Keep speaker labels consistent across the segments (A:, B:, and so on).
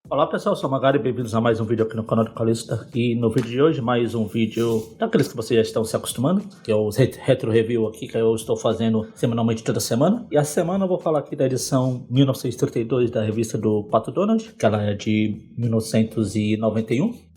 A: Olá pessoal, eu sou o Magari e bem-vindos a mais um vídeo aqui no canal do Calista. E no vídeo de hoje, mais um vídeo daqueles que vocês já estão se acostumando, que é o Retro Review aqui, que eu estou fazendo semanalmente toda semana. E a semana eu vou falar aqui da edição 1932 da revista do Pato Donald, que ela é de 1991.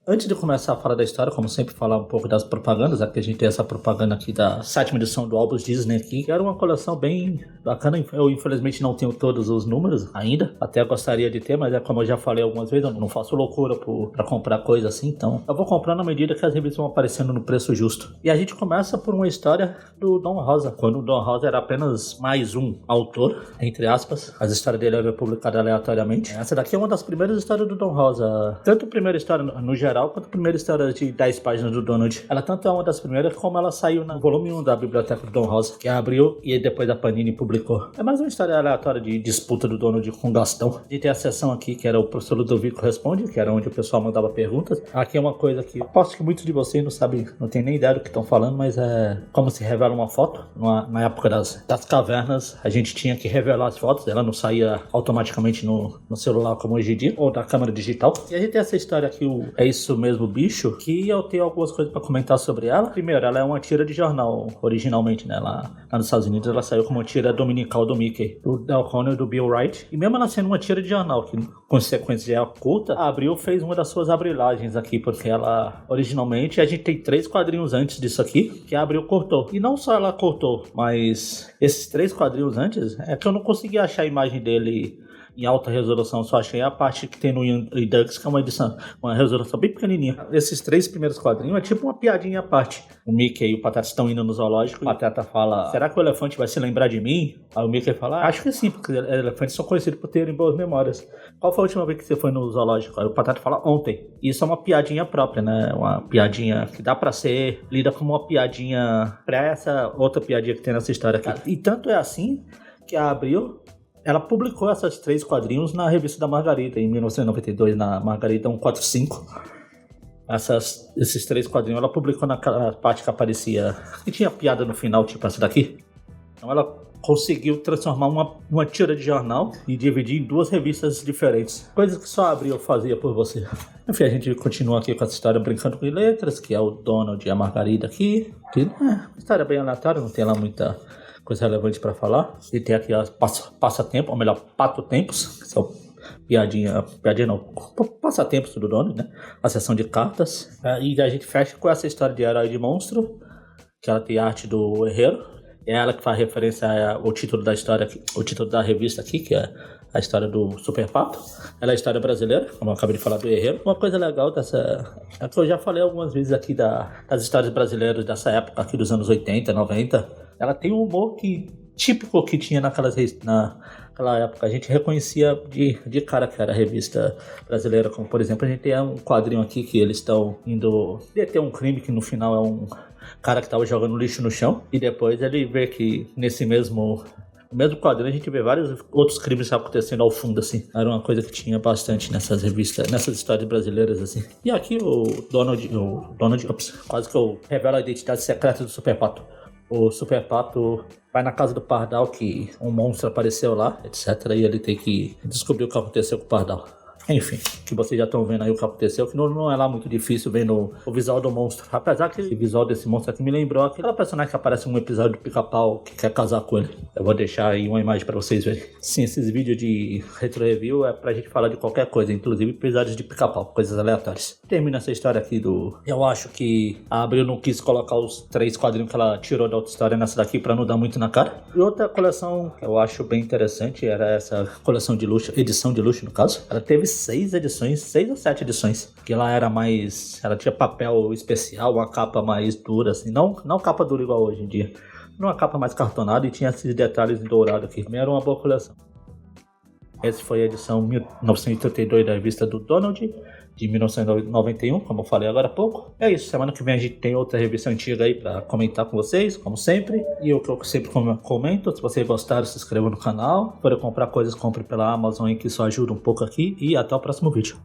A: Antes de começar a falar da história, como sempre, falar um pouco das propagandas. Aqui a gente tem essa propaganda aqui da 7ª edição do álbum Disney aqui, que era uma coleção bem bacana. Eu infelizmente não tenho todos os números ainda, até gostaria de ter, mas é como eu já falei algumas vezes, eu não faço loucura pra comprar coisa assim, então eu vou comprar na medida que as revistas vão aparecendo no preço justo. E a gente começa por uma história do Don Rosa, quando o Don Rosa era apenas mais um autor, entre aspas. As histórias dele eram publicadas aleatoriamente. Essa daqui é uma das primeiras histórias do Don Rosa, tanto a primeira história no geral, quanto a primeira história de 10 páginas do Donald. Ela tanto é uma das primeiras como ela saiu no volume 1 da Biblioteca do Don Rosa, que abriu e depois a Panini publicou. É mais uma história aleatória de disputa do Donald com o Gastão. A gente tem a seção aqui que era o professor Ludovico Responde, que era onde o pessoal mandava perguntas. Aqui é uma coisa que aposto que muitos de vocês não sabem, não tem nem ideia do que estão falando, mas é como se revela uma foto. Na época das cavernas, a gente tinha que revelar as fotos, ela não saía automaticamente no celular como hoje em dia, ou da câmera digital. E a gente tem essa história aqui, É Isso Mesmo Bicho, que eu tenho algumas coisas para comentar sobre ela. Primeiro, ela é uma tira de jornal, originalmente, né? Lá nos Estados Unidos ela saiu como uma tira dominical do Mickey, do Del Connor e do Bill Wright. E mesmo ela sendo uma tira de jornal, que consequência é curta, a Abril fez uma das suas abrilagens aqui, porque ela, originalmente, a gente tem 3 quadrinhos antes disso aqui, que a Abril cortou. E não só ela cortou, mas esses 3 quadrinhos antes, é que eu não consegui achar a imagem dele em alta resolução, só achei a parte que tem no Redux, que é uma edição, uma resolução bem pequenininha. Esses 3 primeiros quadrinhos é tipo uma piadinha à parte. O Mickey e o Pateta estão indo no zoológico, o Pateta fala: será que o elefante vai se lembrar de mim? Aí o Mickey fala: acho que sim, porque elefantes são conhecidos por terem boas memórias. Qual foi a última vez que você foi no zoológico? Aí o Pateta fala: ontem. Isso é uma piadinha própria, né? Uma piadinha que dá pra ser lida como uma piadinha pra essa outra piadinha que tem nessa história aqui. E tanto é assim que a Abril, ela publicou esses 3 quadrinhos na revista da Margarida, em 1992, na Margarida 145. Esses 3 quadrinhos ela publicou naquela parte que aparecia, que tinha piada no final, tipo essa daqui. Então ela conseguiu transformar uma tira de jornal e dividir em 2 revistas diferentes. Coisas que só a Abril fazia por você. Enfim, a gente continua aqui com essa história brincando com letras, que é o Donald e a Margarida aqui. Que é uma história bem aleatória, não tem lá muita coisa relevante pra falar. E tem aqui as passatempo, ou melhor, patotempos, que são piadinha não, passatempos do dono, né? A seção de cartas. E a gente fecha com essa história de herói de monstro, que ela tem arte do Herrero. É ela que faz referência ao título da história, o título da revista aqui, que é a história do Super Pato. Ela é a história brasileira, como eu acabei de falar do Herrero. Uma coisa legal dessa, é que eu já falei algumas vezes aqui das histórias brasileiras dessa época, aqui dos anos 80, 90. Ela tem um humor típico que tinha naquela época. A gente reconhecia de cara que era a revista brasileira, como por exemplo, a gente tem um quadrinho aqui que eles estão indo deter um crime que no final é um cara que estava jogando lixo no chão, e depois ele vê que nesse mesmo quadrinho a gente vê vários outros crimes acontecendo ao fundo, assim. Era uma coisa que tinha bastante nessas revistas, nessas histórias brasileiras, assim. E aqui o Donald, quase que eu revelo a identidade secreta do Super Pato. O Super Pato vai na casa do Pardal, que um monstro apareceu lá, etc. E ele tem que descobrir o que aconteceu com o Pardal. Enfim, que vocês já estão vendo aí o que aconteceu, que não é lá muito difícil vendo o visual do monstro. Apesar que o visual desse monstro aqui me lembrou aquela personagem que aparece em um episódio do Pica-Pau que quer casar com ele. Eu vou deixar aí uma imagem pra vocês verem. Sim, esses vídeos de retro review é pra gente falar de qualquer coisa, inclusive episódios de Pica-Pau, coisas aleatórias. Termina essa história aqui eu acho que a Abril não quis colocar os 3 quadrinhos que ela tirou da outra história nessa daqui pra não dar muito na cara. E outra coleção que eu acho bem interessante era essa coleção de luxo, edição de luxo no caso. Ela teve 6 edições, 6 ou 7 edições, que ela tinha papel especial, uma capa mais dura, assim, não capa dura igual hoje em dia, uma capa mais cartonada e tinha esses detalhes em dourado aqui. Também era uma boa coleção. Essa foi a edição 1932 da revista do Donald, de 1991, como eu falei agora há pouco. É isso, semana que vem a gente tem outra revista antiga aí pra comentar com vocês, como sempre. E o que eu sempre comento, se vocês gostaram, se inscreva no canal. Se forem comprar coisas, compre pela Amazon, que isso ajuda um pouco aqui. E até o próximo vídeo.